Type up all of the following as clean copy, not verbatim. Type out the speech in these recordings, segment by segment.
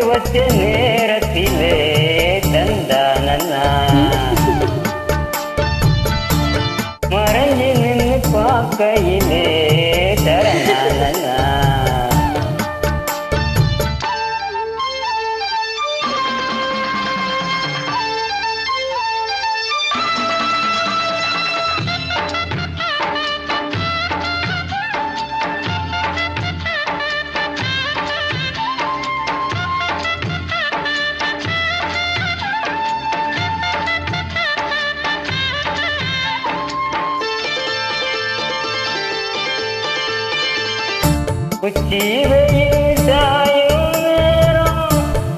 வச்ச நேரத்திலே தந்தானண்ணா மறைஞ்சு நின்று பார்க்கையிலே தரணானண்ணா உச்சி வெயில் சாயும் நேரம்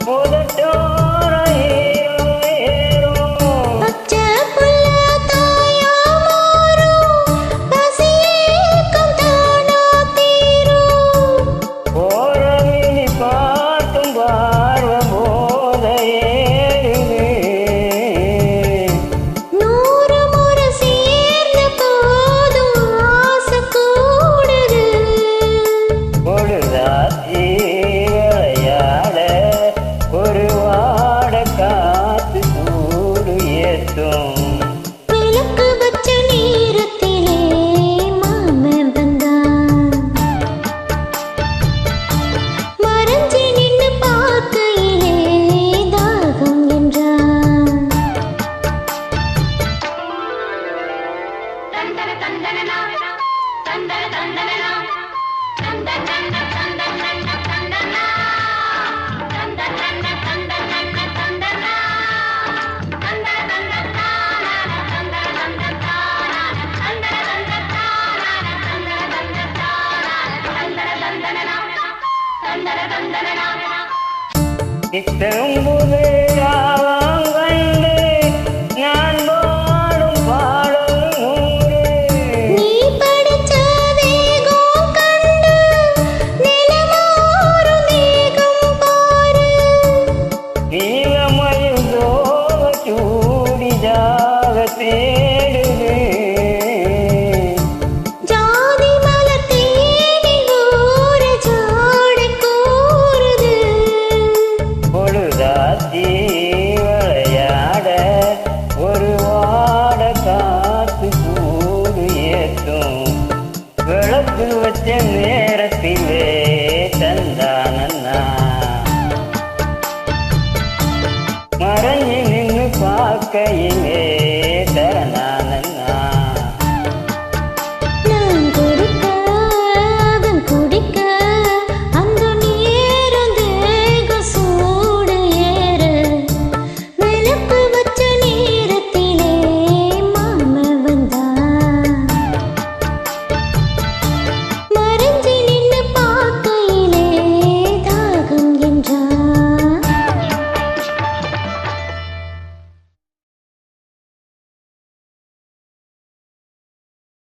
முதட்டோர ஏறும் பச்சை புல்ல தாயா மாறும் பசியேக்கம் தானா தீரும் போரவினி பார்த்தும் பார்வ போத ஏறுது 100 முறை சேர்ந்த போதும் ஆசை கூடுது பொழுதாத்தி விளையாட ஒரு வாட காத்து கூடு ஏற்றும் விளக்கு வச்ச நேரத்திலே மாமன் வந்தான் மறைஞ்சு நின்னு பார்க்கையிலே தாகம் என்றான் நித்தம் புதையாவா